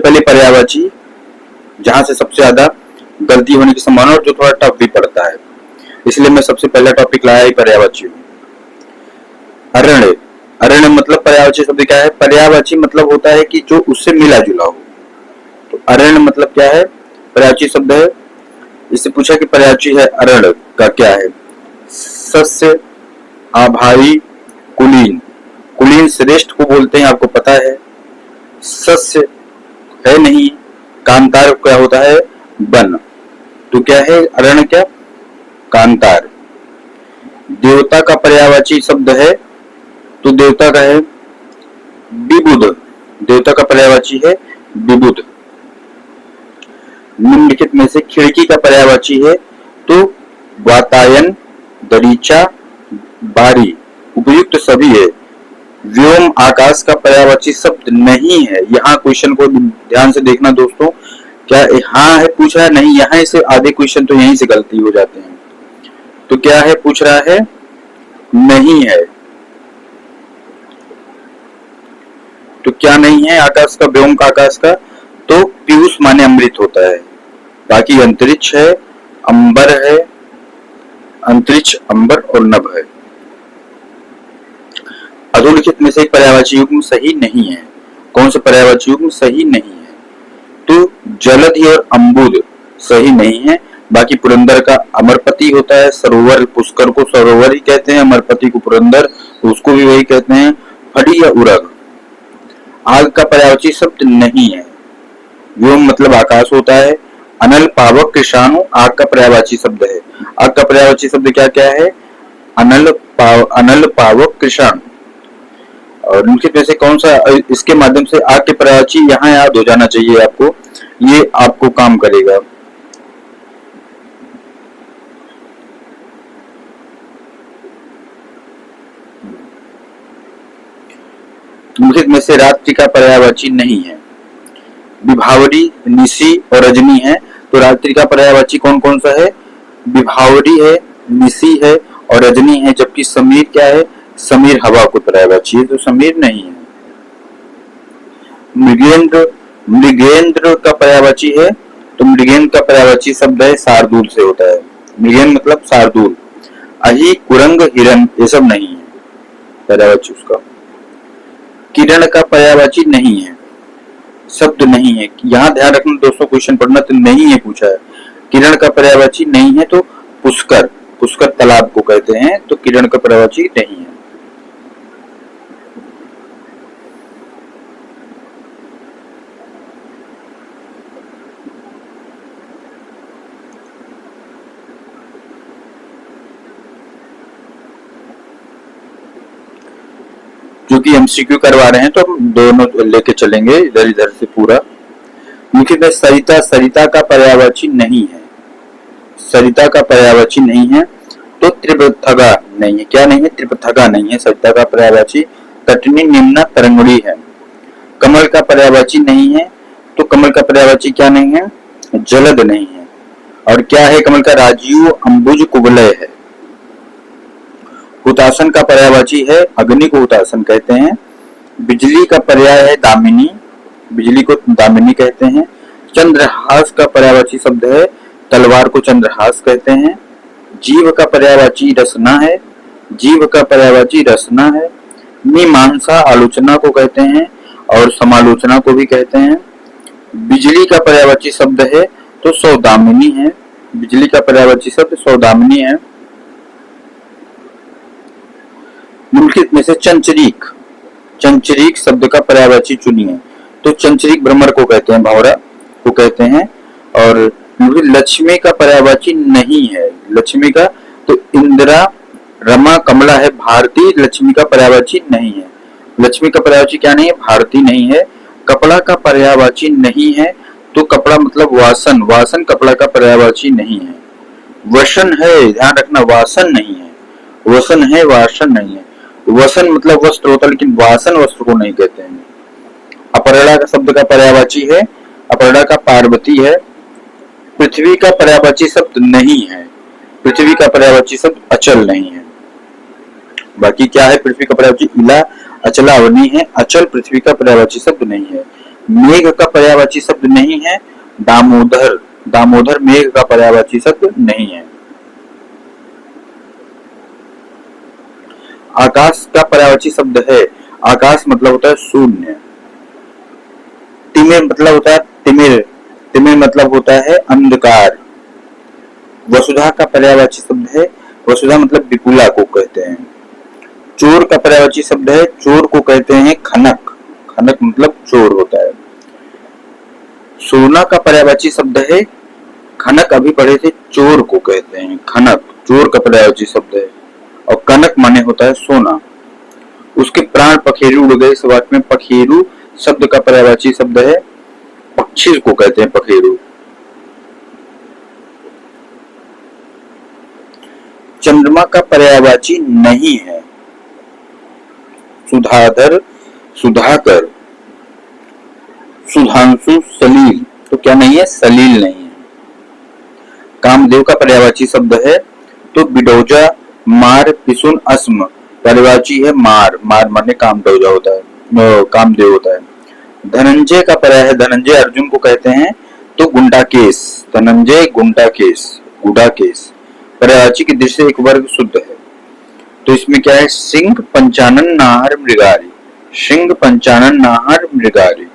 पहले पर्यायवाची, जहां से सबसे ज्यादा गलती होने की संभावना और जो थोड़ा टफ भी पड़ता है, इसलिए मैं सबसे पहला टॉपिक लाया ही पर्यायवाची। अरण्य, अरण्य मतलब पर्यायवाची शब्द क्या है? पर्यायवाची मतलब होता है कि जो उससे मिला जुला हो। तो अरण्य मतलब क्या है? पर्यायवाची शब्द है। इससे पूछा कि पर्यायवाची है अरण्य का क्या है? सस्य, आभारी, कुलीन। कुलीन श्रेष्ठ को बोलते हैं, आपको पता है। सस्य है नहीं, कांतार क्या होता है? वन। तो क्या है अरण्य? क्या? कांतार। देवता का पर्यायवाची शब्द है, तो देवता का है विबुध। देवता का पर्यायवाची है विबुध। निम्नलिखित में से खिड़की का पर्यायवाची है, तो वातायन, दरीचा, बारी। उपयुक्त सभी है। व्योम आकाश का पर्यायवाची शब्द नहीं है। यहाँ क्वेश्चन को ध्यान से देखना दोस्तों, क्या हाँ है पूछ रहा है? नहीं, यहाँ से आधे क्वेश्चन तो यहीं से गलती हो जाते हैं। तो क्या है पूछ रहा है? नहीं है। तो क्या नहीं है आकाश का? व्योम का आकाश का तो पीयूष माने अमृत होता है। बाकी अंतरिक्ष है, अंबर है, अंतरिक्ष, अंबर और नभ है। अधोलिखित में से एक पर्यायवाची युग्म सही नहीं है। कौन सा पर्यायवाची युग्म सही नहीं है? तो जलधि और अम्बुद सही नहीं है। बाकी पुरंदर का अमरपति होता है, सरोवर, पुष्कर को सरोवर ही कहते हैं, अमरपति को पुरंदर, उसको भी वही कहते हैं। फड़ी या उरग। आग का पर्यायवाची शब्द नहीं है। व्योम मतलब आकाश होता है। अनल, पावक, कृषाणु आग का पर्यायवाची शब्द है। आग का पर्यायवाची शब्द क्या क्या है? अनल, पावक, कृषाणु। और निम्नलिखित में से कौन सा इसके माध्यम से आग के पर्यायवाची यहाँ याद हो जाना चाहिए आपको, ये आपको काम करेगा। निम्नलिखित में से रात्रि का पर्यायवाची नहीं है। विभावरी, निशी और रजनी है। तो रात्रि का पर्यायवाची कौन कौन सा है? विभावरी है, निशी है और रजनी है। जबकि समीर क्या है? समीर हवा को पर्यायवाची है, तो समीर नहीं है। मृगेंद्र, मृगेंद्र का पर्यायवाची है, तो मृगेंद्र का पर्यायवाची शब्द है शार्दूल से होता है। मृगेंद्र मतलब शार्दूल। अहि, कुरंग, हिरण ये सब नहीं है पर्यायवाची उसका। किरण का पर्यायवाची नहीं है, शब्द नहीं है। यहाँ ध्यान रखना दोस्तों, क्वेश्चन पढ़ना तो नहीं है पूछा है। किरण का पर्यायवाची नहीं है, तो पुष्कर, पुष्कर तालाब को कहते हैं, तो किरण का पर्यायवाची नहीं है। क्योंकि एमसीक्यू करवा रहे हैं तो हम दोनों लेके चलेंगे इधर इधर से पूरा। निम्नलिखित में सरिता, सरिता का पर्यायवाची नहीं है। सरिता का पर्यायवाची नहीं है, तो त्रिपथगा नहीं है। क्या नहीं है? त्रिपथगा नहीं है सरिता का पर्यायवाची। तटनी, निम्ना, तरंगड़ी है। कमल का पर्यायवाची नहीं है, तो कमल का पर्यायवाची क्या नहीं है? जलद नहीं है। और क्या है कमल का? राजीव, अंबुज, कुवलय है। हुतासन का पर्यायवाची है, अग्नि को हुतासन कहते हैं। बिजली का पर्याय है दामिनी, बिजली को दामिनी कहते हैं। चंद्रहास का पर्यायवाची शब्द है, तलवार को चंद्रहास कहते हैं। जीव का पर्यायवाची रसना है, जीव का पर्यायवाची रसना है। मीमांसा आलोचना को कहते हैं और समालोचना को भी कहते हैं। बिजली का पर्यायवाची शब्द है, तो सौदामिनी है। बिजली का पर्यायवाची शब्द सौदामिनी है। निम्नलिखित में से चंचरीक, चंचरीक शब्द का पर्यायवाची चुनिए। तो चंचरीक भ्रमर को कहते हैं, भंवरा को कहते हैं। और लक्ष्मी का पर्यायवाची नहीं है। लक्ष्मी का तो इंदिरा, रमा, कमला है। भारती लक्ष्मी का पर्यायवाची नहीं है। लक्ष्मी का पर्यायवाची क्या नहीं है? भारती नहीं है। कपड़ा का पर्यायवाची नहीं है, तो कपड़ा मतलब वासन, वासन कपड़ा का पर्यायवाची नहीं है। वसन है, ध्यान रखना, वासन नहीं है। वसन है, वासन नहीं है। वसन मतलब वस्त्र होता है, लेकिन वासन वस्त्र को नहीं कहते हैं। अपरणा का शब्द का पर्यायवाची है, अपरणा का पार्वती है। पृथ्वी का पर्यायवाची शब्द नहीं है। पृथ्वी का पर्यायवाची शब्द अचल नहीं है। बाकी क्या है? पृथ्वी का पर्यायवाची इला, अचला, अवनी है। अचल पृथ्वी का पर्यायवाची शब्द नहीं है। मेघ का पर्यायवाची शब्द नहीं है दामोदर, दामोदर मेघ का पर्यायवाची शब्द नहीं है। आकाश का पर्यायवाची शब्द है, आकाश मतलब होता है शून्य। तिमिर मतलब होता है तिमिर, तिमिर मतलब होता है अंधकार। वसुधा का पर्यायवाची शब्द है, वसुधा मतलब विपुला को कहते हैं। चोर का पर्यायवाची शब्द है, चोर को कहते हैं खनक, खनक मतलब चोर होता है। सोना का पर्यायवाची शब्द है खनक, अभी पढ़े थे, चोर को कहते हैं खनक, चोर का पर्यायवाची शब्द है। और कनक माने होता है सोना। उसके प्राण पखेरु उड़ गए, इस वाक्य में पखेरु शब्द का पर्यायवाची शब्द है, पक्षी को कहते हैं पखेरु। चंद्रमा का पर्यायवाची नहीं है सुधाधर, सुधाकर, सुधांशु, सलील, तो क्या नहीं है, सलील नहीं है। कामदेव का पर्यायवाची शब्द है तो बिडौजा, मार, पिसुन, अस्म, पर्यायवाची है मार, मार माने कामदेव होता है, कामदेव होता है। धनंजय का पर्याय है, धनंजय अर्जुन को कहते हैं तो गुंडाकेश, धनंजय गुंडाकेश, गुडाकेश। पर्यायवाची की दृष्टि से एक वर्ग शुद्ध है, तो इसमें क्या है, सिंह पंचानन नाहर मृगारी, सिंह पंचानन नाहर मृगारी।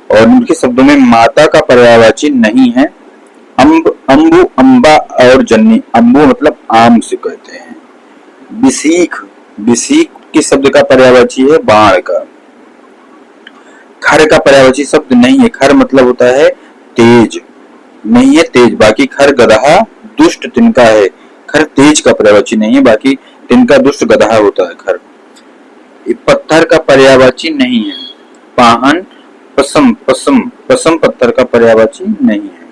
और उनके शब्दों में माता का पर्यायवाची नहीं है, अम्ब, अम्बु, अम्बा और जन्नी, अम्बु मतलब आम से कहते हैं। बिसीख, बिसीख के शब्द का पर्यायवाची है बाण का। खर का पर्यायवाची शब्द नहीं है, खर मतलब होता है तेज, नहीं है तेज, बाकी खर गदहा दुष्ट तिनका है, खर तेज का पर्यायवाची नहीं है, बाकी तिनका दुष्ट गदहा होता है खर। पत्थर का पर्यायवाची नहीं है, पाहन, पसम, पसम, पसम पत्थर का पर्यायवाची नहीं है।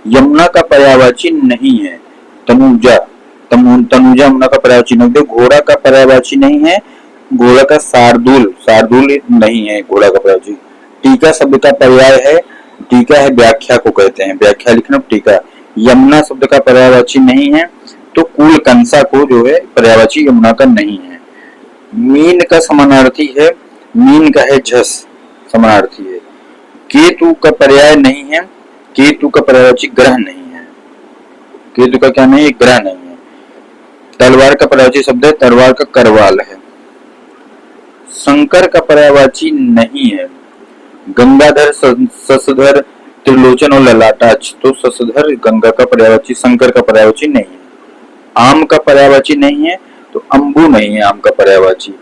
यमुना का पर्यायवाची नहीं है, तनुजा, तनुजा यमुना का पर्यायवाची नहीं है। घोड़ा का पर्यायवाची नहीं है, घोड़ा का शार्दूल, शार्दूल नहीं है घोड़ा का पर्यायवाची। टीका शब्द का पर्याय है, टीका है व्याख्या को कहते हैं, व्याख्या लिखना टीका। यमुना शब्द का पर्यायवाची नहीं है तो कुल कंसा को जो है पर्यायवाची यमुना का नहीं है। मीन का समानार्थी है, मीन का है झस, समानार्थी है। केतु का पर्याय नहीं है, केतु का पर्यायवाची ग्रह नहीं है, केतु का क्या नहीं है, ग्रह नहीं है। तलवार का पर्यायवाची शब्द है, तलवार का करवाल है। शंकर का पर्यायवाची नहीं है, गंगाधर, शशधर, त्रिलोचन और ललाटाक्ष, तो शशधर गंगा का पर्यायवाची, शंकर का पर्यायवाची नहीं है। आम का पर्यायवाची नहीं है तो अम्बु नहीं है आम का पर्यायवाची।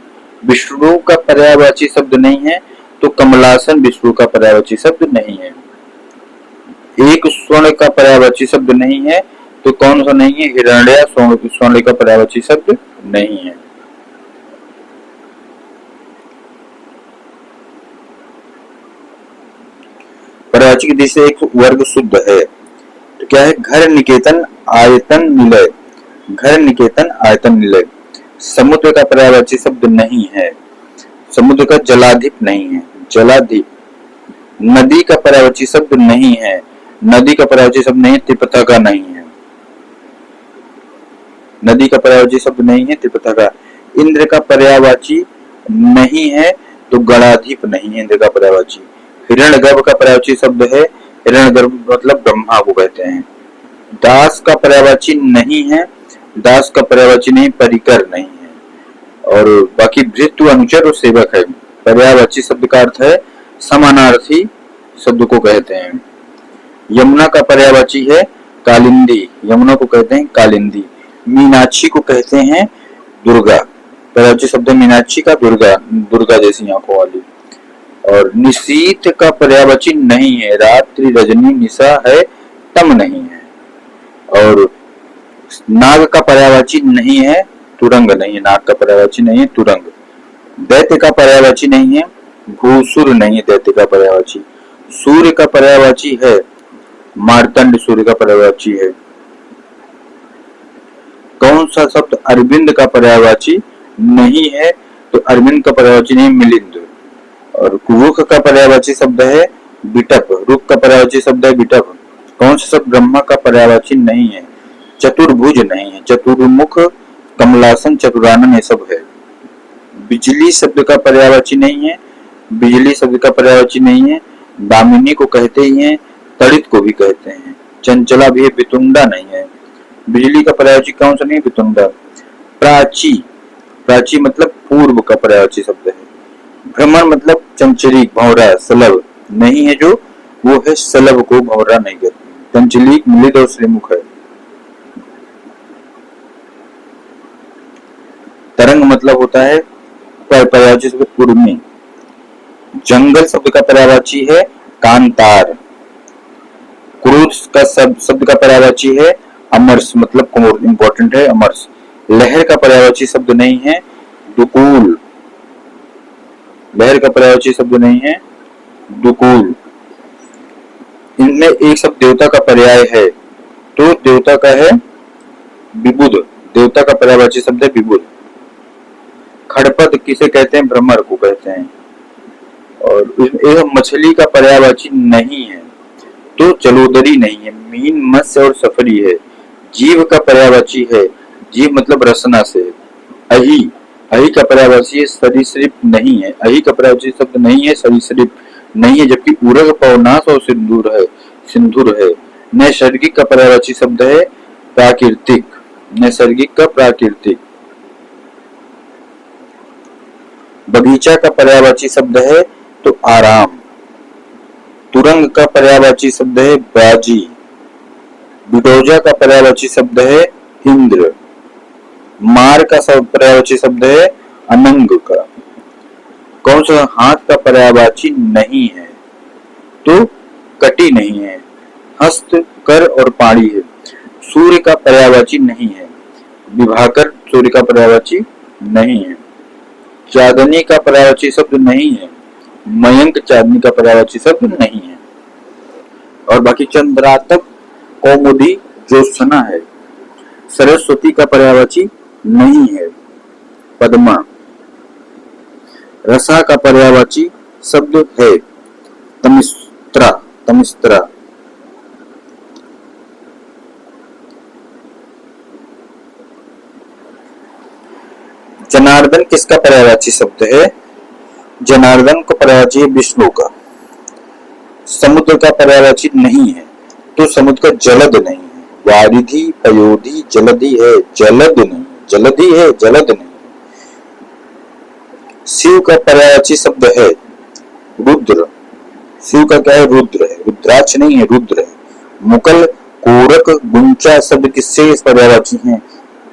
विष्णु का पर्यायवाची शब्द नहीं है तो कमलासन विष्णु का पर्यायवाची शब्द नहीं है। एक स्वर्ण का पर्यायवाची शब्द नहीं है तो कौन सा नहीं है, हिरण्य, स्वर्ण का पर्यायवाची शब्द नहीं है। पर्यायवाची की दृष्टि से एक वर्ग शुद्ध है, तो क्या है, घर निकेतन आयतन निलय, घर निकेतन आयतन निलय। समुद्र का पर्यायवाची शब्द नहीं है, समुद्र का जलाधिप नहीं है, जलाधिप। नदी का पर्यायवाची शब्द नहीं है, नदी का पर्यायवाची शब्द नहीं है, त्रिपथका नहीं है, नदी का पर्यायवाची शब्द नहीं है, त्रिपथका। इंद्र का पर्यायवाची नहीं है तो गणाधिप नहीं है इंद्र का पर्यायवाची। हिरण्यगर्भ का पर्यायवाची शब्द है, हिरण्यगर्भ मतलब ब्रह्मा को कहते हैं। दास का पर्यायवाची नहीं है, दास का पर्यायवाची नहीं, परिकर नहीं है। और बाकी भृत्य, अनुचर और सेवक है। पर्यायवाची शब्द का अर्थ है समानार्थी शब्द को कहते हैं। यमुना का पर्यायवाची है कालिंदी, यमुना को कहते हैं कालिंदी। मीनाक्षी को कहते हैं दुर्गा, पर्यायवाची शब्द मीनाक्षी का दुर्गा, दुर्गा जैसी आंखों वाली। और निशीथ का पर्यायवाची नहीं है, रात्रि, रजनी, निशा है, तम नहीं है। और नाग का पर्यायवाची नहीं है, तुरंग नहीं है, नाग का पर्यायवाची नहीं है, तुरंग। दैत्य का पर्यायवाची नहीं है, भूसुर नहीं है दैत्य का पर्यायवाची। सूर्य का पर्यायवाची है मार्तंड, सूर्य का पर्यायवाची है। कौन सा शब्द अरविंद का पर्यायवाची नहीं है, तो अरविंद का पर्यायवाची नहीं, मिलिंद। और रुख का पर्यायवाची शब्द है बिटप, रुख का पर्यायवाची शब्द है बिटप। कौन सा शब्द ब्रह्मा का पर्यायवाची नहीं है, चतुर्भुज नहीं है, चतुर्मुख, कमलासन, चतुरानन, ये सब है। बिजली शब्द का पर्यायवाची नहीं है, बिजली शब्द का पर्यायवाची नहीं है। दामिनी को कहते ही हैं, तड़ित को भी कहते हैं। चंचला भी है, वितुंडा नहीं है। बिजली का पर्यायवाची कौन सा नहीं है? वितुंडा। प्राची, प्राची मतलब पूर्व का पर्यायवाची शब्द है। भ्रमर मतलब चंचलीक, भंवरा, सलभ नहीं है जो, वो है सलभ को भंवरा नहीं कहते। चंचलीक मृद और श्रीमुख है। तरंग मतलब होता है पर्यायवाची शब्द उर्मी। जंगल शब्द का पर्यायवाची है कांतार। क्रोध का शब्द का पर्यायवाची है अमरस, मतलब इंपॉर्टेंट है अमरस। लहर का पर्यायवाची शब्द नहीं है दुकूल। लहर का पर्यायवाची शब्द नहीं है दुकूल। इनमें एक शब्द देवता का पर्याय है, तो देवता का है विबुध। देवता का पर्यायवाची शब्द है विबुध। खड़पद किसे कहते हैं? भ्रमर को कहते हैं। और यह मछली का पर्यायवाची नहीं है, तो जलोदरी नहीं है। मीन, मत्स्य और सफरी है। जीव का पर्यायवाची है, जीव मतलब रसना से। अहि, अहि का पर्यायवाची सरीसृप नहीं है। अहि का पर्यायवाची शब्द नहीं है, सरीसृप नहीं है। जबकि उरग, पवनाश और सिंदूर है, सिंधुर है। नैसर्गिक का पर्यायवाची शब्द है प्राकृतिक। नैसर्गिक का प्राकृतिक। बगीचा का पर्यायवाची शब्द है तो आराम। तुरंग का पर्यायवाची शब्द है बाजी। बिडोजा का पर्यायवाची शब्द है इंद्र। मार का पर्यायवाची शब्द है अनंग का। कौन सा? हाथ का पर्यायवाची नहीं है, तो कटी नहीं है। हस्त, कर और पाणी है। सूर्य का पर्यायवाची नहीं है। विभाकर सूर्य का पर्यायवाची नहीं है। चांदनी का पर्यायवाची शब्द नहीं है। मयंक चांदनी का पर्यायवाची शब्द नहीं है। और बाकी चंद्रातक, कौमुदी, ज्योत्सना है। सरस्वती का पर्यायवाची नहीं है। पद्मा। रसा का पर्यायवाची शब्द है तमिस्त्रा। तमिस्त्रा। जनार्दन किसका पर्यायवाची शब्द है? जनार्दन का पर्यायवाची है विष्णु का। समुद्र का पर्यायवाची नहीं है, तो समुद्र का जलद नहीं है। वारिधि, पयोधि, जलधि है, जलद नहीं। जलधि है, जलद नहीं। शिव का पर्यायवाची शब्द है रुद्र। शिव का क्या है? रुद्र है। रुद्राक्ष नहीं है, रुद्र है। मुकल, कोरक, गुंचा शब्द किससे पर्यायवाची हैं?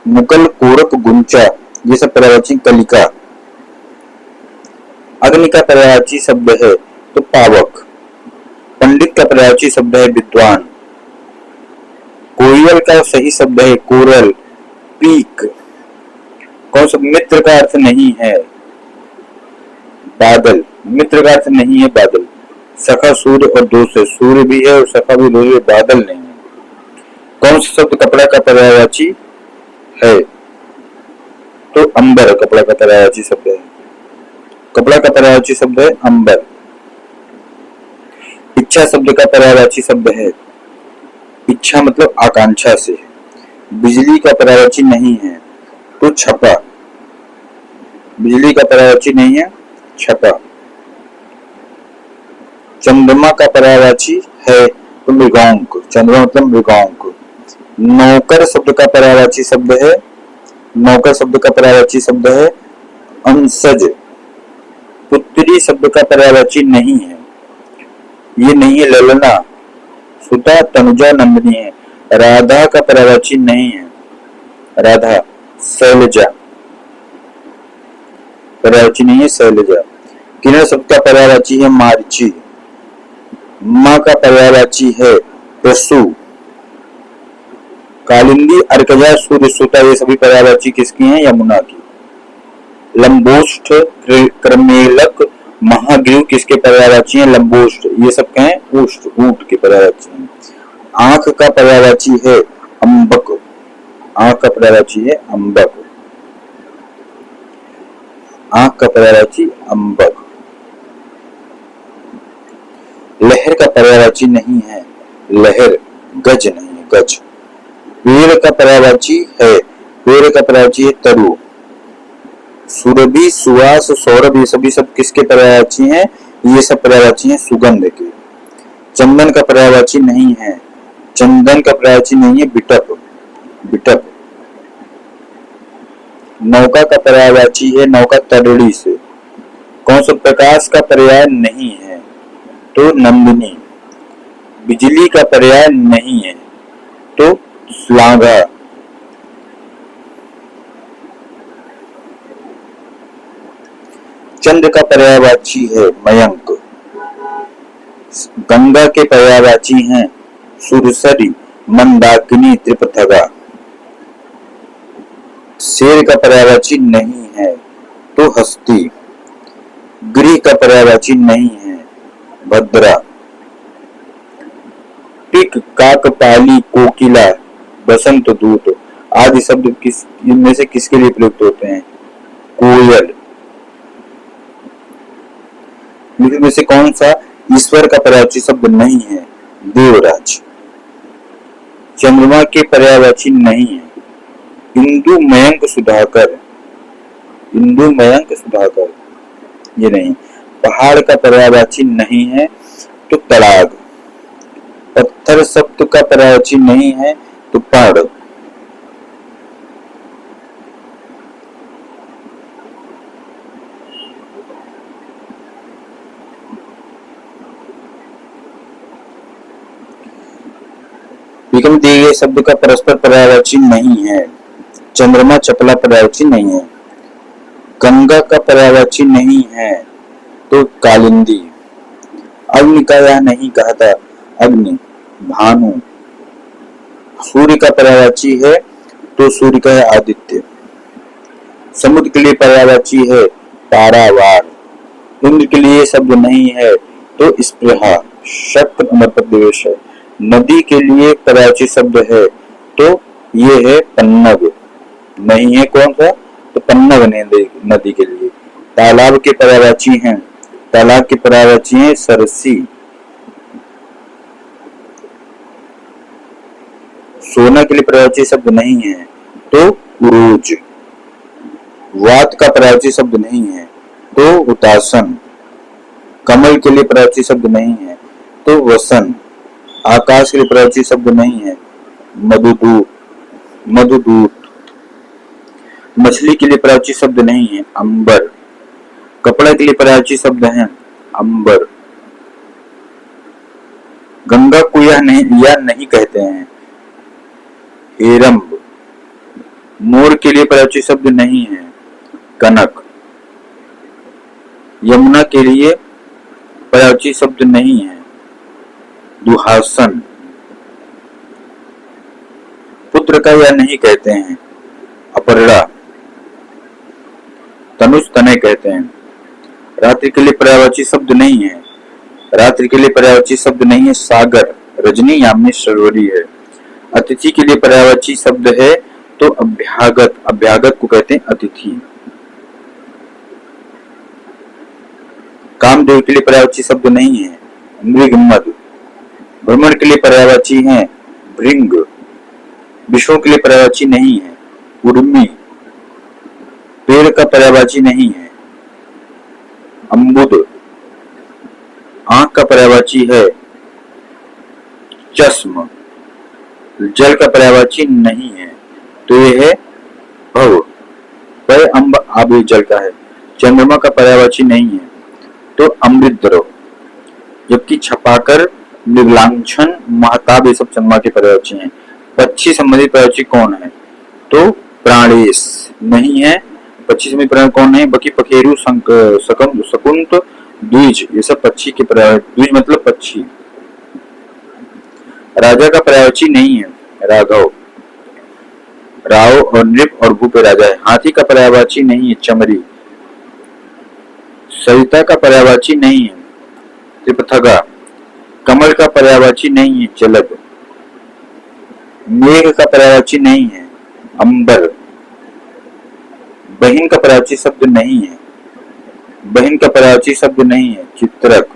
मुकल, कोरक, गुंचा ये सब पर्यायवाची। कलिका। अग्नि का पर्यायवाची शब्द है तो पावक। पंडित का पर्यायवाची शब्द है विद्वान। कोयल का सही शब्द है कोरल, पीक। कौन सा? मित्र का अर्थ नहीं है बादल। मित्र का अर्थ नहीं है बादल। सखा सूर्य और दोस्त है। सूर्य भी है और सखा भी दोस्त है, बादल नहीं है। कौन सा शब्द कपड़ा का पर्यायवाची है? तो अंबर कपड़ा का पर्यायवाची शब्द है। कपड़ा का पर्यायवाची शब्द है अंबर। इच्छा शब्द का पर्यायवाची शब्द है इच्छा, मतलब आकांक्षा से। बिजली का पर्यायवाची नहीं है, तो छपा। बिजली का पर्यायवाची नहीं है, छपा। चंद्रमा का पर्यायवाची है तो मृगांक। चंद्रमा मतलब मृगांक। नौकर शब्द का पर्यायवाची शब्द है, नौकर शब्द का पर्यायवाची शब्द है अंशज। पुत्री शब्द का पर्यायवाची नहीं है, ये नहीं है ललना। सुता, तनुजा, नंदिनी है। राधा का पर्यायवाची नहीं है, राधा। शैलजा पर्यायवाची नहीं है, शैलजा। किरण शब्द का पर्यायवाची है मार्ची। माँ का पर्यायवाची है प्रसु। कालिंदी, अर्कजा, सूर्य, सुता ये सभी पर्यायवाची किसकी हैं? यमुना की। लंबोष्ठ, क्रमेलक, महाग्रीव किसके पर्यायवाची हैं? लंबोष्ठ। ये सब क्या है? ऊष्ठ, ऊंट के पर्यायवाची हैं। आंख का पर्यायवाची है अंबक। आंख का पर्यायवाची है अंबक। आंख का पर्यायवाची अंबक। लहर का पर्यायवाची नहीं है लहर। गज नहीं है, गज। पेड़ का पर्यायवाची है, पेड़ का पर्यायवाची है तरु। सुरभि, सुवास, सौरभ ये सभी सब किसके पर्यायवाची हैं? ये सब पर्यायवाची हैं सुगंध के। चंदन का पर्यायवाची नहीं है, चंदन का पर्यायवाची नहीं है बिटप, बिटप। नौका का पर्यायवाची है नौका तड़ड़ी से। कौन सा प्रकाश का पर्याय नहीं है? तो नंदिनी। बिजली का पर्याय नहीं है तो श्लाघा। चंद्र का पर्यायवाची है मयंक। गंगा के पर्यायवाची हैं सुरसरी, मंदाकिनी, त्रिपथगा। शेर का पर्यायवाची नहीं है तो हस्ती। गृह का पर्यायवाची नहीं है भद्रा। टिक, काक, पाली, कोकिला, बसंत दूत आदि शब्द किस इनमें से किसके लिए प्रयुक्त होते हैं? कोयल। में से कौन सा ईश्वर का पर्यायवाची शब्द नहीं है? देवराज। चंद्रमा के पर्यायवाची नहीं है इंदु, मयंक, सुधाकर। इंदु, मयंक, सुधाकर ये नहीं। पहाड़ का पर्यायवाची नहीं है तो तड़ाग। पत्थर शब्द का पर्यायवाची नहीं है तो पहाड़। विकल्प दिए गए शब्द का परस्पर पर्यायवाची नहीं है। चंद्रमा चपला पर्यायवाची नहीं है। गंगा का पर्यायवाची नहीं है तो कालिंदी। अग्नि का यह नहीं कहा था अग्नि, भानु। सूर्य का पर्यायवाची है तो सूर्य का है आदित्य। समुद्र के लिए पर्यायवाची है पारावार। इंद्र के लिए शब्द नहीं है तो स्पृहा, शक्त, अमर प्रदेश है। नदी के लिए पर्यायवाची शब्द है तो ये है पन्नग। नहीं है कौन सा? तो पन्नग नदी के लिए। तालाब के पर्यायवाची हैं, तालाब के पर्यायवाची हैं सरसी। सोना के लिए पर्यायवाची शब्द नहीं है तो उरोज। वात का पर्यायवाची शब्द नहीं है तो हुतासन। कमल के लिए पर्यायवाची शब्द नहीं है तो वसन। आकाश के लिए पर्यायवाची शब्द नहीं है मधुदूत, मधुदूत। मछली के लिए पर्यायवाची शब्द नहीं है अंबर। कपड़ा के लिए पर्यायवाची शब्द है अंबर। गंगा को यह नहीं कहते हैं हेरम्ब। मोर के लिए पर्यायवाची शब्द नहीं है कनक। यमुना के लिए पर्यायवाची शब्द नहीं है दुहासन। पुत्र का यह नहीं कहते हैं अपरड़ा। तनुष तनय कहते हैं। रात्रि के लिए पर्यायवाची शब्द नहीं है। रात्रि के लिए पर्यायवाची शब्द नहीं है सागर, रजनी, यामिनी, शर्वरी है। अतिथि के लिए पर्यायवाची शब्द है तो अभ्यागत। अभ्यागत को कहते हैं अतिथि। कामदेव के लिए पर्यायवाची शब्द नहीं है मृगमद। भ्रमण के लिए पर्यायवाची है भृंग। विष्णु के लिए पर्यायवाची नहीं है उर्मी। पेड़ का पर्यायवाची नहीं है अम्बुद। आंख का पर्यायवाची है चश्म। जल का पर्यायवाची नहीं है तो यह है भव। पर अम्ब आबे जल का है। चंद्रमा का पर्यायवाची नहीं है तो अमृत द्रव। जबकि छपाकर, निगलांछन, महताब ये सब चंद्रमा के पर्यायवाची हैं। पक्षी संबंधित पर्यायवाची कौन है? तो प्राणेश नहीं है। पक्षी संबंधित पर्यायवाची कौन है? बाकी पखेरु, शकुंत, द्विज ये सब पक्षी के पर्यायवाची। द्विज मतलब पक्षी। राजा का पर्यायवाची नहीं है राघव। राव और नृप और भूप राजा है। हाथी का पर्यायवाची नहीं है चमरी। सरिता का पर्यायवाची नहीं है त्रिपथगा। कमल का पर्यायवाची नहीं है जलद। मेघ का पर्यायवाची नहीं है अंबर। बहिन का पर्यायवाची शब्द नहीं है। बहिन का पर्यायवाची शब्द नहीं है चित्रक।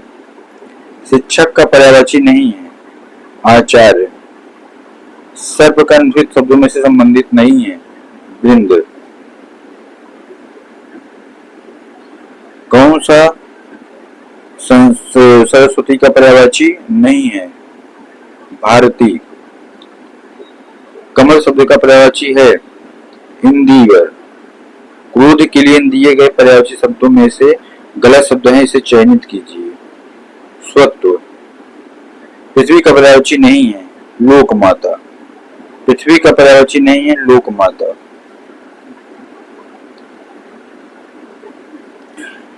शिक्षक का पर्यायवाची नहीं है आचार्य। सर्प का निश्चित शब्दों में से संबंधित नहीं है वृंद। कौन सा सरस्वती का पर्यायवाची नहीं है? भारती। कमल शब्द का पर्यायवाची है? इंदिवर। क्रोध के लिए दिए गए पर्यायवाची शब्दों में से गलत शब्द है, इसे चयनित कीजिए। स्वत्व। पृथ्वी का पर्यायवाची नहीं है? लोक माता। पृथ्वी का पर्यायवाची नहीं है? लोक माता।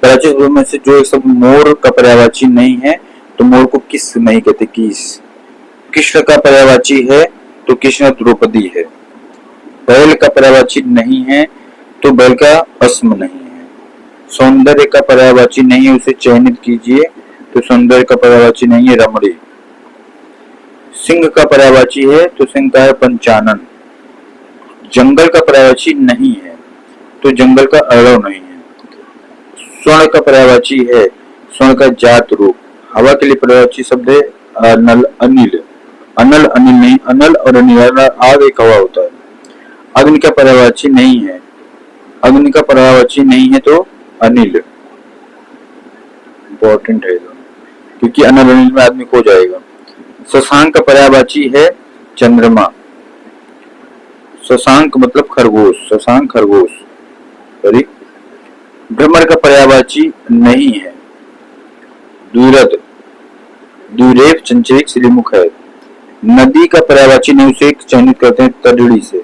पर्यायवाची शब्दों में से जो एक शब्द मोर का पर्यायवाची नहीं है, तो मोर को किस नहीं कहते? किस। कृष्ण का पर्यायवाची है तो कृष्ण द्रौपदी है। बैल का पर्यायवाची नहीं है तो बैल का अस्म नहीं है। सौंदर्य का पर्यायवाची नहीं है, उसे चयनित कीजिए, तो सौंदर्य का पर्यायवाची नहीं है रमणी। सिंह का पर्यायवाची है तो सिंह का है पंचानन। जंगल का पर्यायवाची नहीं है तो जंगल का अरव नहीं है। स्वर्ण का पर्यायवाची है, स्वर्ण का जात रूप। हवा के लिए पर्यायवाची शब्द है अनल अनिल। अनल अनिल नहीं, अनल और अनिल आग एक हवा होता है। अग्नि का पर्यायवाची नहीं है, अग्नि का पर्यायवाची नहीं है तो अनिल। इंपॉर्टेंट है क्योंकि अनल अनिल में आदमी खो जाएगा। शशांक का पर्यायवाची है चंद्रमा। शशांक मतलब खरगोश, शशांक खरगोश। सॉरी। भ्रमर का पर्यायवाची नहीं है द्विरद। द्विरेफ चंचरिक श्रीमुख है। नदी का पर्यायवाची नहीं, उसे चयनित करते हैं तड़ड़ी से।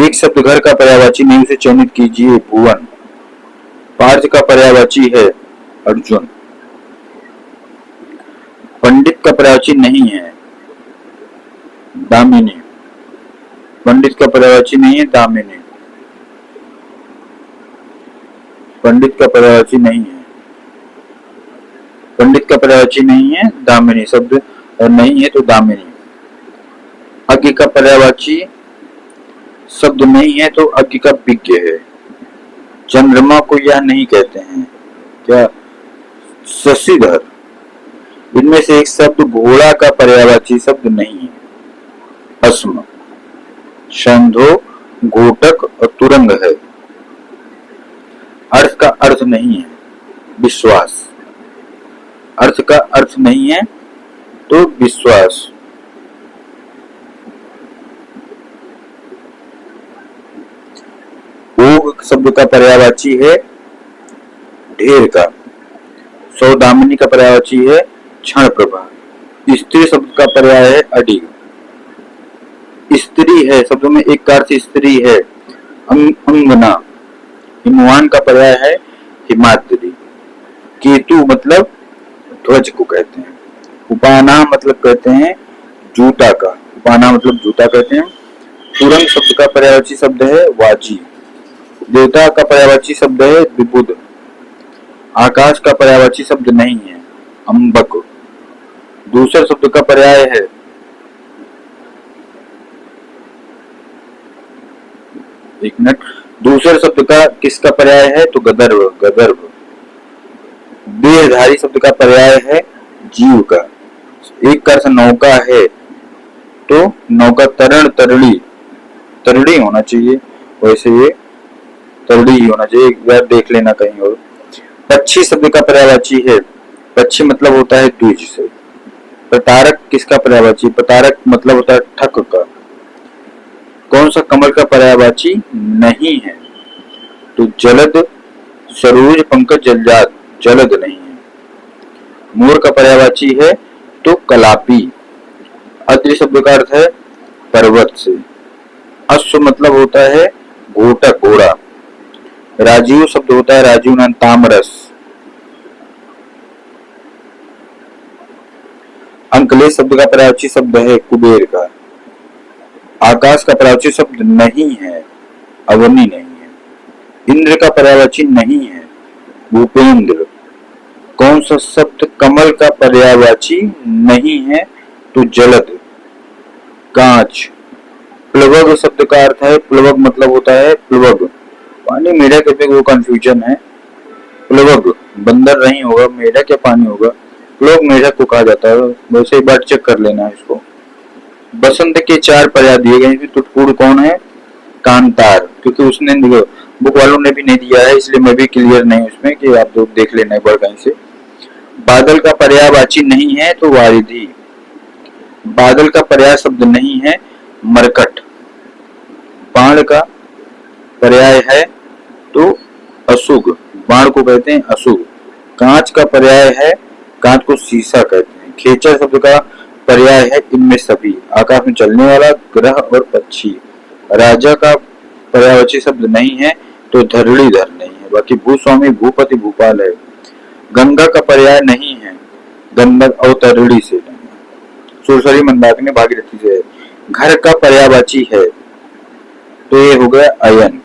एक शब्द घर का पर्यायवाची नहीं, उसे चयनित कीजिए भुवन। पार्थ का पर्यायवाची है अर्जुन। पंडित का पर्यायवाची नहीं है दामिनी। पंडित का पर्यायवाची नहीं है दामिनी। पंडित का पर्यायवाची नहीं है। पंडित का पर्यायवाची नहीं है दामिनी शब्द, और नहीं है तो दामिनी। अज्ञ का पर्यायवाची शब्द नहीं है तो अज्ञ का विज्ञ है। चंद्रमा को यह नहीं कहते हैं क्या? शशिधर। इनमें से एक शब्द घोड़ा का पर्यायवाची शब्द नहीं है अस्म। शंधो, घोटक और तुरंग है। अर्थ का अर्थ नहीं है विश्वास। अर्थ का अर्थ नहीं है तो विश्वास। ओघ शब्द का पर्यायवाची है ढेर का। सौदामिनी का पर्यायवाची है क्षण प्रभा। स्त्री शब्द का पर्याय है अडिग। स्त्री है शब्दों में एक अर्थ स्त्री है अंगना। हिमवान का पर्याय है हिमाद्री। केतु मतलब ध्वज को कहते हैं। उपाना मतलब कहते हैं जूता का। उपाना मतलब जूता कहते हैं। तुरंग शब्द का पर्यायवाची शब्द है वाजी। देवता का पर्यायवाची शब्द है विबुध। आकाश का पर्यायवाची शब्द नहीं है अंबक। दूसरे शब्द का पर्याय है एक मिनट। दूसरे शब्द का किसका पर्याय है तो गदर्भ। गदर्भ। देहधारी शब्द का पर्याय है जीव का। एक अर्थ नौका है तो नौका तरण तरड़ी। तरड़ी होना चाहिए, वैसे ये तरड़ी ही होना चाहिए, एक बार देख लेना कहीं और। पक्षी शब्द का पर्यायवाची है पक्षी मतलब होता है द्विज से। प्रतारक किसका पर्यायवाची? प्रतारक मतलब होता है ठक का। कौन सा कमल का पर्यायवाची नहीं है तो जलद, सरोज, पंकज, जलजात। जलद नहीं है। मोर का पर्यायवाची है तो कलापी। अद्रि शब्द का अर्थ है पर्वत से। अश्व मतलब होता है घोटक, घोड़ा। राजीव शब्द होता है राजीव नाम तामरस। अंकलेश शब्द का पर्यायवाची शब्द है कुबेर का। आकाश का पर्यायवाची शब्द नहीं है अवनी नहीं है। इंद्र का पर्यायवाची नहीं है भूपेंद्र। कौन सा शब्द कमल का पर्यायवाची नहीं है तो जलद, कांच। प्लवग शब्द का अर्थ है प्लवग मतलब होता है प्लवग। पानी मेढा कहते हैं, वो कंफ्यूजन है। प्लवग बंदर नहीं होगा, मेढक क्या पानी होगा। प्लवग मेढक को कहा जाता है। वैसे एक बार चेक कर लेना है इसको। बसंत के 4 पर्याय दिए गए। टुटपुर कौन है? कांतार, क्योंकि उसने बुक वालों ने भी नहीं दिया है, इसलिए मैं भी क्लियर नहीं उसमें कि आप लोग देख लेना एक बार कहीं से। बादल का पर्यायवाची नहीं है तो वारिधि। बादल का पर्याय शब्द नहीं है मरकट। बाण का पर्याय है तो अशुभ, बाण को कहते हैं अशुभ। कांच का पर्याय है, कांच को शीशा कहते हैं। खेचर शब्द का पर्याय है इनमें सभी, आकाश में चलने वाला, ग्रह और पक्षी। राजा का पर्यायवाची शब्द नहीं है तो धरणीधर नहीं है। बाकी भूस्वामी, भूपति, भूपाल है। गंगा का पर्याय नहीं है, गंधक अवतरणी से। सुरसरी, मंदाकिनी, भागीरथी से है। घर का पर्यायवाची है तो ये हो गया अयन।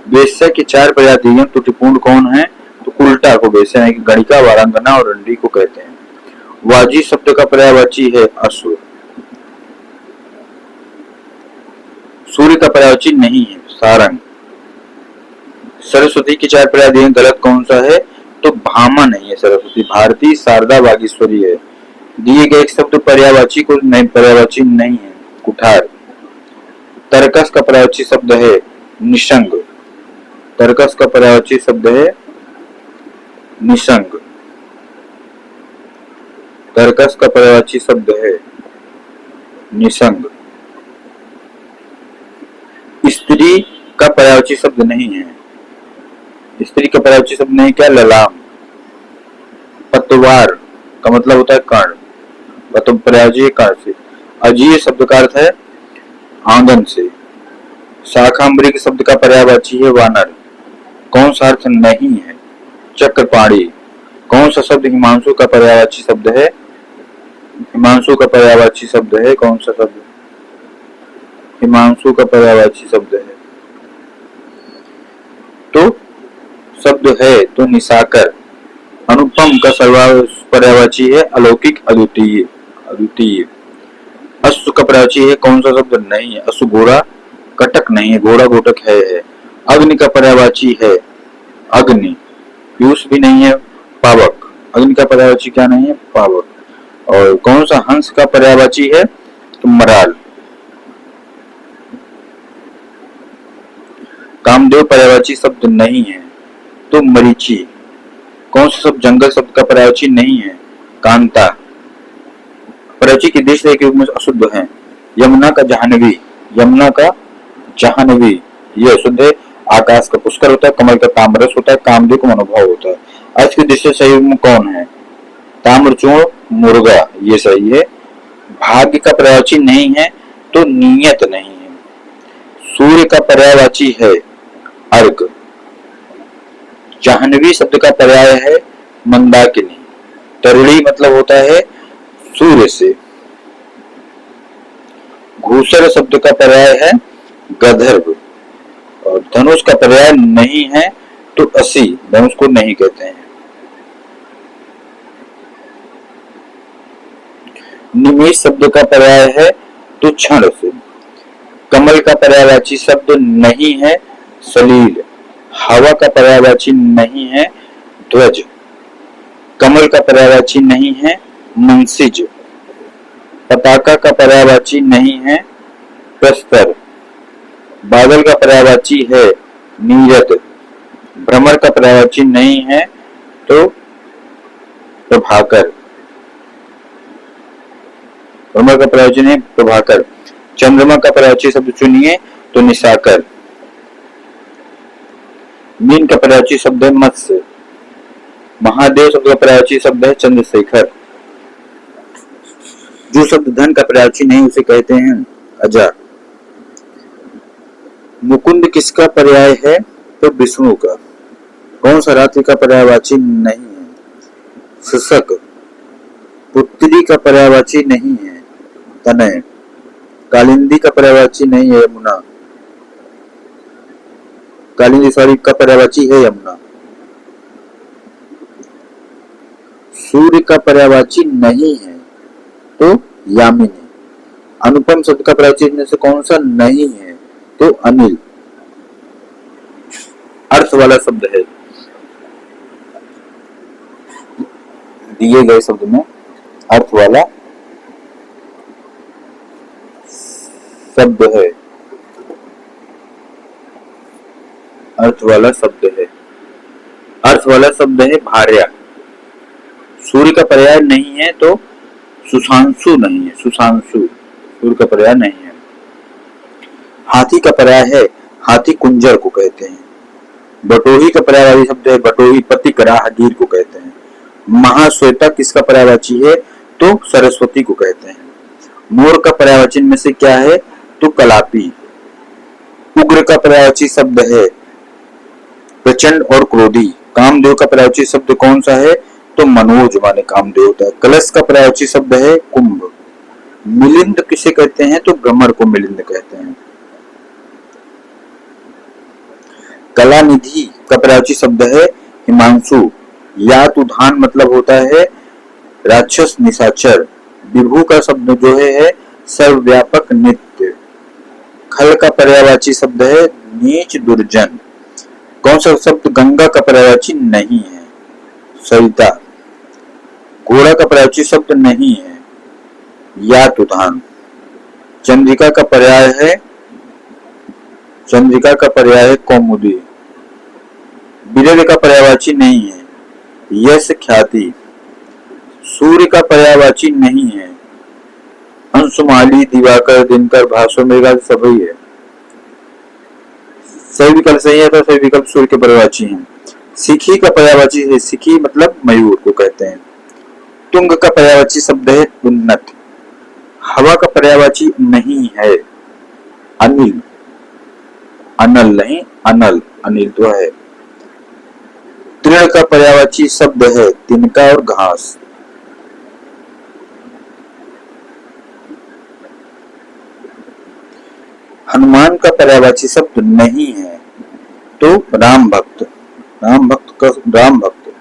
वेश्या की 4 प्रजाति हैं, त्रुटिपूर्ण कौन है तो उल्टा को वेश्या है, गणिका, वारांगना और रंडी को कहते हैं। वाजी शब्द का पर्यायवाची है असुर। सूर्य का पर्यायवाची नहीं है सारंग। सरस्वती की 4 प्रजाति हैं, गलत कौन सा है तो भामा नहीं है सरस्वती, भारती, शारदा, बागेश्वरी है। दिए गए एक शब्द पर्यायवाची को नहीं, पर्यायवाची नहीं है कुठार। तर्कस का पर्यायवाची शब्द है निशंग। तर्कस का पर्यायवाची शब्द है निशंग। तर्कस का पर्यायवाची शब्द है निशंग। स्त्री का पर्यायवाची शब्द नहीं है। स्त्री का पर्यायवाची शब्द नहीं क्या ललाम। पतवार का मतलब होता है कर्ण, मतलब पर्यायवाची कर्ण से। अजीय शब्द का अर्थ है आंगन से। शाखाम्बरी शब्द का पर्यायवाची है वानर। कौन सा अर्थ नहीं है चक्रपाणी। कौन सा शब्द हिमांशु का पर्यायवाची शब्द है। हिमांशु का पर्यायवाची शब्द है कौन सा शब्द, हिमांशु का पर्यायवाची शब्द है तो शब्द है तो निशाकर। अनुपम का पर्यायवाची है अलौकिक, अद्वितीय, अद्वितीय। अश्व का पर्यायवाची है कौन सा शब्द नहीं है, अश्व घोड़ा, कटक नहीं है, घोड़ा घोटक है। अग्नि का पर्यायवाची है अग्नि, पीयूष भी नहीं है, पावक। अग्नि का पर्यायवाची क्या नहीं है पावक। और कौन सा हंस का पर्यायवाची है तो मराल। कामदेव पर्यायवाची शब्द नहीं है तो मरीचि। कौन सा शब्द जंगल शब्द का पर्यायवाची नहीं है कांता। पर्यायवाची के देश के रूप में अशुद्ध है यमुना का जाह्नवी। यमुना का जाह्नवी ये अशुद्ध है। आकाश का पुष्कर होता है, कमल का ताम्ररस होता है, कामदेव का मनोभाव होता है। आज के दृष्टि सही में कौन है ताम्रचूर्ण, मुर्गा, ये सही है। भाग्य का पर्यायवाची नहीं है तो नियत नहीं है। सूर्य का पर्यायवाची है अर्घ। जाह्नवी शब्द का पर्याय है मंदाकिनी। तरुणी मतलब होता है सूर्य से। घूसर शब्द का पर्याय है गंधर्व। और धनुष का पर्याय नहीं है तो असी, धनुष को नहीं कहते हैं। निमेष शब्द का पर्याय है तो क्षण से। कमल का पर्यायवाची शब्द नहीं है सलील। हवा का पर्यायवाची नहीं है ध्वज। कमल का पर्यायवाची नहीं है मंसिज। पताका का पर्यायवाची नहीं है प्रस्तर। बादल का पर्यायवाची है नीरद। भ्रमर का पर्यायवाची नहीं है तो प्रभाकर। भ्रमर का पर्यायवाची नहीं प्रभाकर। चंद्रमा का पर्यायवाची शब्द चुनिए तो निशाकर। मीन का पर्यायवाची शब्द है मत्स्य। महादेव शब्द का पर्यायवाची शब्द है चंद्रशेखर। जो शब्द धन का पर्यायवाची नहीं उसे कहते हैं अजा। मुकुंद किसका पर्याय है तो विष्णु का। कौन सा रात्रि का पर्यायवाची नहीं है शशक। पुत्री का पर्यायवाची नहीं है तनय। कालिंदी का पर्यायवाची नहीं है यमुना। कालिंदी सॉरी का पर्यायवाची है यमुना। सूर्य का पर्यायवाची नहीं है तो यामिनी। अनुपम शब्द का पर्यायवाची इनमें से कौन सा नहीं है तो अनिल। अर्थ वाला शब्द है, दिए गए शब्द में अर्थ वाला शब्द है अर्थ वाला शब्द है। अर्थ वाला शब्द है भार्या। सूर्य का पर्याय नहीं है तो सुशांशु नहीं है, सुशांशु सूर्य का पर्याय नहीं है। हाथी का पर्याय है हाथी कुंजर को कहते हैं। बटोही का पर्यायवाची शब्द है बटोही, पथिक राहगीर को कहते हैं। महाश्वेता किसका पर्यायवाची है तो सरस्वती को कहते हैं। मोर का पर्यायवाची में से क्या है तो कलापी। उग्र का पर्यायवाची शब्द है प्रचंड और क्रोधी। कामदेव का पर्यायवाची शब्द कौन सा है तो मनोज माने कामदेव होता है। कलश का पर्यायवाची शब्द है कुंभ। मिलिंद किसे कहते हैं तो भ्रमर को मिलिंद कहते हैं। कलानिधि का पर्यायवाची शब्द है हिमांशु। यातुधान मतलब होता है राक्षस निशाचर। विभु का शब्द जो है सर्वव्यापक नित्य। खल का पर्यायवाची शब्द है नीच दुर्जन। कौन सा शब्द गंगा का पर्यायवाची नहीं है सरिता। घोड़ा का पर्यायवाची शब्द नहीं है यातुधान। चंद्रिका का पर्याय है कौमुदी। बिरल का पर्यायवाची नहीं है यश ख्याति। सूर्य का पर्यायवाची नहीं है अंशुमाली, दिवाकर, दिनकर, भास्वर, मेघा सभी है। सही विकल्प सही है तो सही विकल्प सूर्य के पर्यायवाची हैं। सिखी का पर्यायवाची है सिखी मतलब मयूर को कहते हैं। तुंग का पर्यायवाची शब्द है उन्नत। हवा का पर्यायवाची नहीं है अनिल। अनल नहीं अनल, अनिल तो है। तृण का पर्यायवाची शब्द है तिनका और घास। हनुमान का पर्यायवाची शब्द नहीं है तो राम भक्त। राम भक्त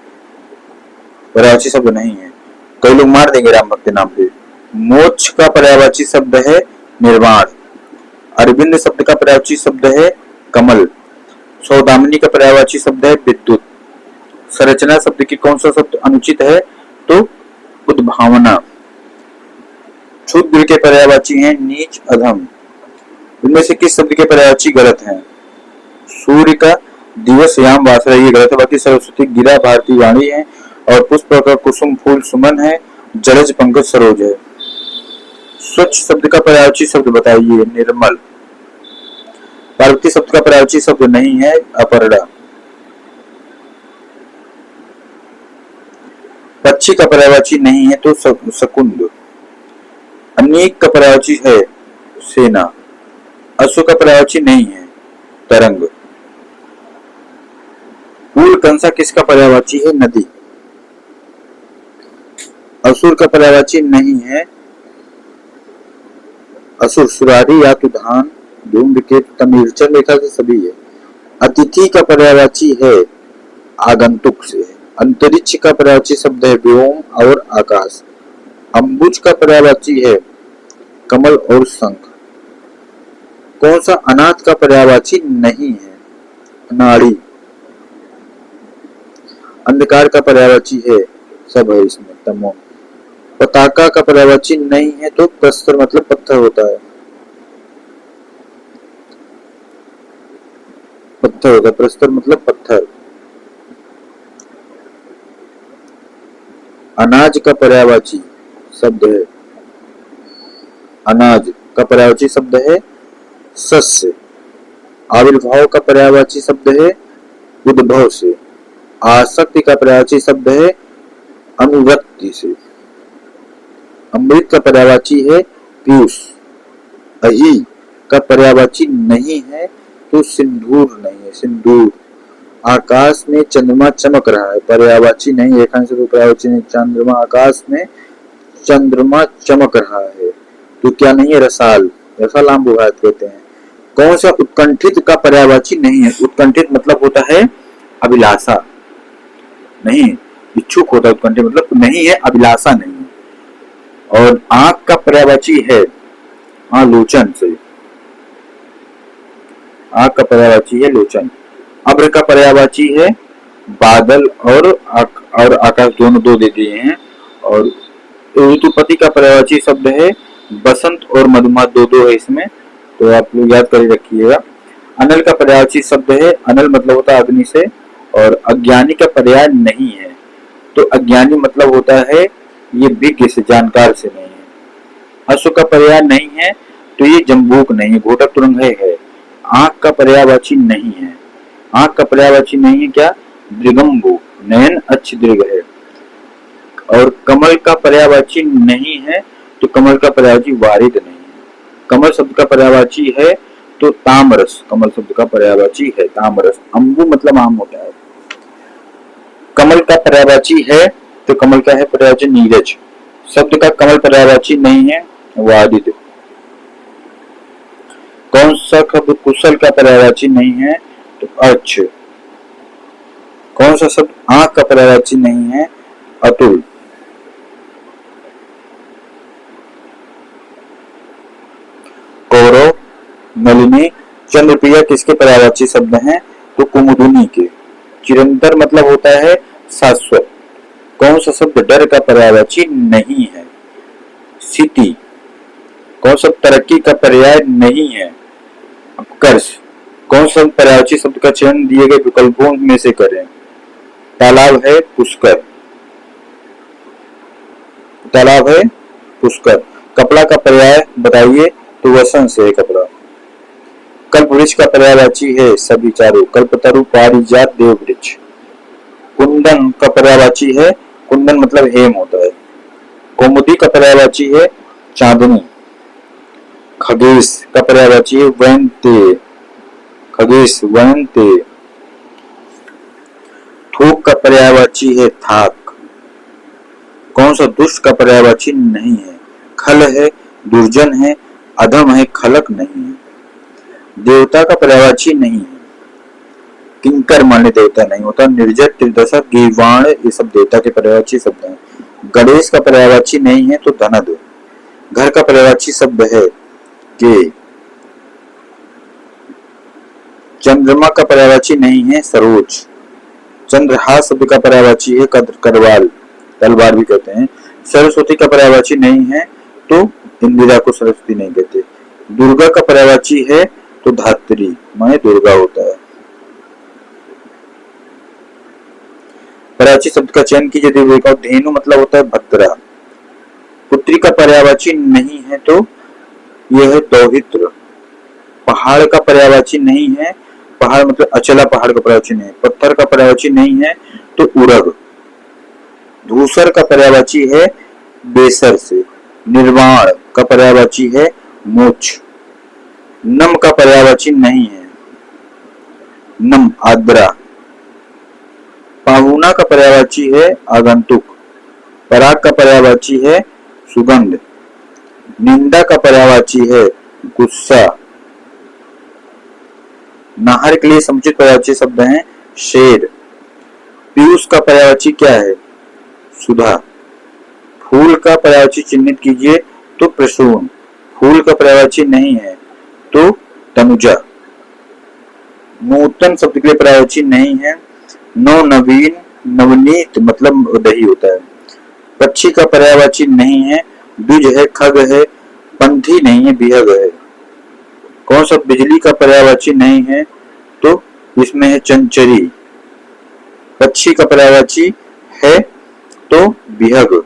पर्यायवाची शब्द नहीं है। कई लोग मार देंगे राम भक्त नाम पे। मोक्ष का पर्यायवाची शब्द है निर्वाण। अरविंद शब्द का पर्यायवाची शब्द है कमल। सौदामिनी का पर्यायवाची शब्द है विद्युत। संरचना शब्द की कौन सा शब्द अनुचित है तो उद्भावना। क्षुद्र के पर्यायवाची हैं नीच, अधम। इनमें से किस शब्द के पर्यायवाची गलत हैं? सूर्य का दिवस, याम, वासरा ये गलत है। बाकी सरस्वती, गिरा, भारती, वाणी है और पुष्प का कुसुम, फूल, सुमन है। जलज, पंकज, सरोज है। स्वच्छ शब्द का पर्यायवाची शब्द बताइए। निर्मल। पार्वती शब्द का पर्यायवाची शब्द नहीं है अपर्णा। पक्षी का पर्यायवाची नहीं है तो शकुंद। अनेक का पर्यायवाची है सेना। अश्व का पर्यायवाची नहीं है तरंग। कूल कंसा किसका पर्यायवाची है नदी। असुर का पर्यायवाची नहीं है असुर, सुरारी, यातुधान, धूम्रकेतु, तमिलचंद रेखा से सभी है। अतिथि का पर्यायवाची है आगंतुक से। अंतरिक्ष का पर्यायवाची शब्द है व्योम और आकाश। अंबुज का पर्यायवाची है कमल और शंख। कौन सा अनाथ का पर्यायवाची नहीं है नाड़ी। अंधकार का पर्यायवाची है सब है इसमें तमो। पताका का पर्यायवाची नहीं है तो प्रस्तर मतलब पत्थर होता है। पत्थर होता है, प्रस्तर मतलब पत्थर। अनाज का पर्यायवाची शब्द है अनाज का पर्यायवाची शब्द है सस्य। आविर्भाव का पर्यायवाची शब्द है उद्भव से। आसक्ति का पर्यायवाची शब्द है अनुरक्ति से। अमृत का पर्यायवाची है पीयूष। अहि का पर्यायवाची नहीं है तो सिंदूर नहीं है सिंदूर। आकाश में चंद्रमा चमक रहा है पर्यायवाची नहीं। रेखांश तो पर्यायवाची नहीं। चंद्रमा, आकाश में चंद्रमा चमक रहा है तो क्या नहीं है रसाल। रसाल आम बुघात कहते हैं। कौन सा उत्कंठित का पर्यायवाची नहीं है। उत्कंठित मतलब होता है अभिलाषा नहीं, इच्छुक होता है उत्कंठित मतलब नहीं है, अभिलाषा नहीं है। और आंख का पर्यायवाची है लोचन से। आंख का पर्यायवाची है लोचन। अब्र का पर्यायवाची है बादल और आकाश, दोनों दो दे दिए हैं। और ऋतुपति का पर्यायवाची शब्द है बसंत और मधुमह, दो है इसमें, तो आप लोग याद कर रखिएगा। अनल का पर्यायवाची शब्द है, अनल मतलब होता है अग्नि से, और अज्ञानी का पर्याय नहीं है। तो अज्ञानी मतलब होता है ये विज्ञ से, जानकार से नहीं है। अश्व का पर्याय नहीं है तो ये जम्बूक नहीं है, घोटक तुरंग है। आंख का पर्यायवाची नहीं है, आंख का पर्यायवाची नहीं है क्या, दृगम्बु, नयन अच्छ दृग है। और कमल का पर्यायवाची नहीं है तो कमल का पर्यायवाची वारिद नहीं है। कमल शब्द का पर्यायवाची है तो तामरस, कमल शब्द का पर्यायवाची है तामरस। अम्बु मतलब आम होता है। कमल का पर्यायवाची है तो कमल का है पर्यायवाची नीरज। शब्द का कमल पर्यायवाची नहीं है वारिद। कौन सा शब्द कुशल का पर्यायवाची नहीं है तो अर्च। कौन सा शब्द आंख का पर्यायवाची नहीं है, अतुल। कौरव, नलिनी, चंद्रप्रिया किसके पर्यायवाची शब्द हैं तो कुमुदिनी के। चिरंतर मतलब होता है शाश्वत। कौन सा शब्द डर का पर्यायवाची नहीं है, स्थिति। कौन सा तरक्की का पर्याय नहीं है, अपकर्ष। कौन सा पर्यायवाची शब्द का चयन दिए गए विकल्पों में से करें। तालाब है पुष्कर, तालाब है पुष्कर। कपड़ा का पर्याय बताइए तो वसन से है कपड़ा। कल्प वृक्ष का पर्यायवाची है सभी चारों, कल्पतरु, पारिजात, देव वृक्ष। कुंदन का पर्यायवाची है, कुंदन मतलब हेम होता है। कौमुदी का पर्यायवाची है चांदनी। खगेश का पर्यायवाची है वयंते, खगेश वयंते। थूक का पर्यायवाची है थाक। कौन सा दुष्ट का पर्यायवाची नहीं है, खल है, दुर्जन है, अधम है, खलक नहीं है। देवता का पर्यायवाची नहीं है, किंकर मान्य देवता नहीं होता। निर्जर, त्रिदशा, गीवाण ये सब देवता के पर्यायवाची शब्द हैं। गणेश का पर्यायवाची नहीं है तो धनद। घर का पर्यायवाची शब्द है के। चंद्रमा का पर्यायवाची नहीं है सरोज। चंद्रहास शब्द का पर्यायवाची है करवाल, तलवार भी कहते हैं। सरस्वती का पर्यायवाची नहीं है तो इंदिरा को सरस्वती नहीं कहते। दुर्गा का पर्यायवाची है तो धात्री, माने दुर्गा होता है। पर्यायवाची शब्द का चयन कीजिए। देखो धेनु मतलब होता है भद्रा। पुत्री का पर्यायवाची नहीं है तो यह है दौहित्र। पहाड़ का पर्यायवाची नहीं है, पहाड़ मतलब अचला पहाड़ का पर्यायवाची नहीं है। पत्थर का पर्यायवाची नहीं है तो उरग। धूसर का पर्यायवाची है बेसर से। निर्वाण का पर्यायवाची है मोक्ष। नम का पर्यायवाची नहीं है, नम आद्रा। पाहुना का पर्यायवाची है आगंतुक। पराग का पर्यायवाची है सुगंध। निंदा का पर्यायवाची है गुस्सा। नाहर के लिए समुचित पर्यायवाची शब्द हैं शेर। पीयूष का पर्यायवाची क्या है, सुधा। फूल का पर्यायवाची चिन्हित कीजिए तो प्रसून। फूल का पर्यायवाची नहीं है तो तनुजा। नूतन शब्द के लिए पर्यायवाची नहीं है, नव, नवीन, नवनीत मतलब दही होता है। पक्षी का पर्यायवाची नहीं है, द्विज है, खग है, पंथी नहीं है, बिहग है। कौन सा बिजली का पर्यायवाची नहीं है तो इसमें है चंचरी। पक्षी का पर्यायवाची है तो बिहग।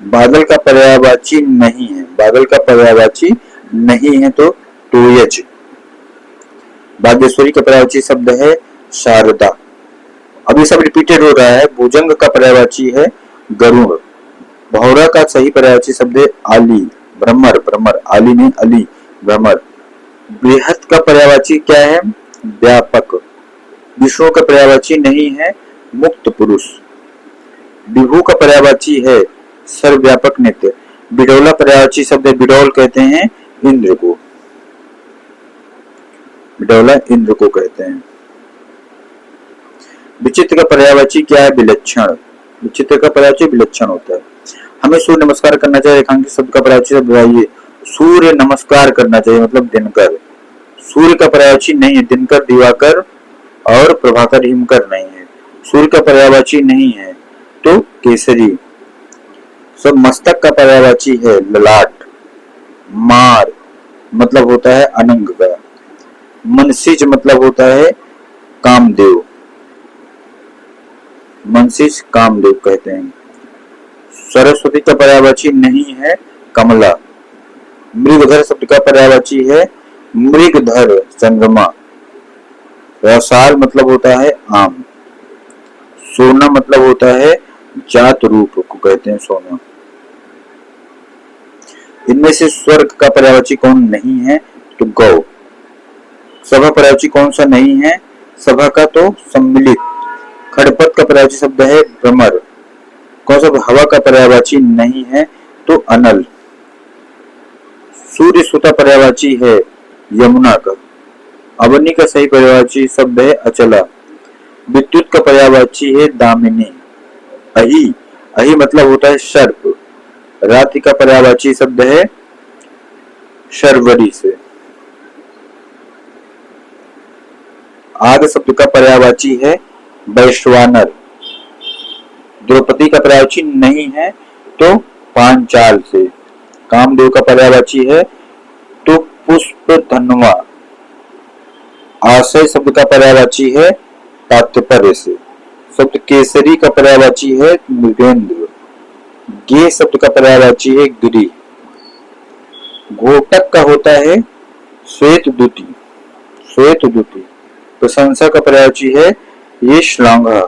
बादल का पर्यायवाची नहीं है, बादल का पर्यायवाची नहीं है तो टोयज। बागेश्वरी का पर्यायवाची शब्द है शारदा। अब ये सब रिपीटेड हो रहा है। भुजंग का पर्यायवाची है गरुड़। भौरा का सही पर्यायवाची शब्द है आली, भ्रमर, भ्रमर, आली नहीं अली, भ्रमर। बृहत का पर्यायवाची क्या है, व्यापक। विष्णु का पर्यायवाची नहीं है, मुक्त पुरुष। विभु का पर्यायवाची है सर्वव्यापक नित्य। बिडौला पर्यायवाची शब्द है, बिडौल कहते हैं इंद्र को, बिडौला इंद्र को कहते हैं। विचित्र का पर्यायवाची क्या है, विलक्षण। विचित्र का पर्यायवाची विलक्षण होता है। हमें सूर्य नमस्कार करना चाहिए, रेखांकित शब्द का पर्यायवाची बताइए। सूर्य नमस्कार करना चाहिए मतलब दिनकर। सूर्य का पर्यायवाची नहीं है, दिनकर, दिवाकर और प्रभाकर, हिमकर नहीं है। सूर्य का पर्यायवाची नहीं है तो केसरी। सब मस्तक का पर्यायवाची है ललाट। मार मतलब होता है अनंग का। मनसिज मतलब होता है कामदेव, मनसिज कामदेव कहते हैं। सरस्वती का पर्यायवाची नहीं है कमला। मृगधर शब्द का पर्यायवाची है मृगधर चंद्रमा। रसाल मतलब होता है आम। सोना मतलब होता है जात रूप को कहते हैं सोना। इनमें से स्वर्ग का पर्यायवाची कौन नहीं है? तो गौ। सभा पर्यायवाची कौन सा नहीं है? सभा का तो सम्मिलित। खड़पत का पर्यायवाची शब्द है भ्रमर। कौन सा हवा का पर्यायवाची नहीं है? तो अनल। सूर्य सुता पर्यायवाची है यमुना का। अवनी का सही पर्यायवाची शब्द है अचला। विद्युत का पर्यायवाची है दामिनी। अहि, अहि मतलब होता है सर्प। रात्रि का पर्यायवाची शब्द है शर्वरी से। आग शब्द का पर्यायवाची है वैश्वानर। द्रौपदी का पर्यायवाची नहीं है तो पांचाल से। कामदेव का पर्यायवाची है तो पुष्प धनवा। आशय शब्द का पर्यायवाची है तात्पर्य से। शब्द केसरी का पर्यायवाची है मृगेंद्र। गे शब्द का पर्यायवाची है गिरी। घोटक का होता है श्वेत दूती, श्वेत दूती। प्रशंसा का पर्यायवाची है ये श्लाघा।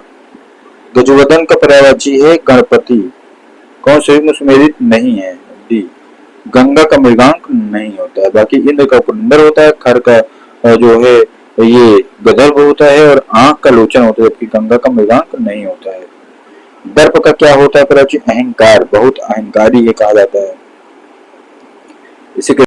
गजवदन का पर्यायवाची है गणपति। कौन से सुमेलित नहीं है? डी। गंगा का मृगांक नहीं होता है। बाकी इंद्र का पुरंदर होता है, खर का जो है ये गदर्भ होता है और आंख का लोचन होता है, जबकि गंगा का मृगांक नहीं होता है। दर्प का क्या होता है पर्यायवाची? अहंकार, बहुत अहंकारी ये कहा जाता है। इसी के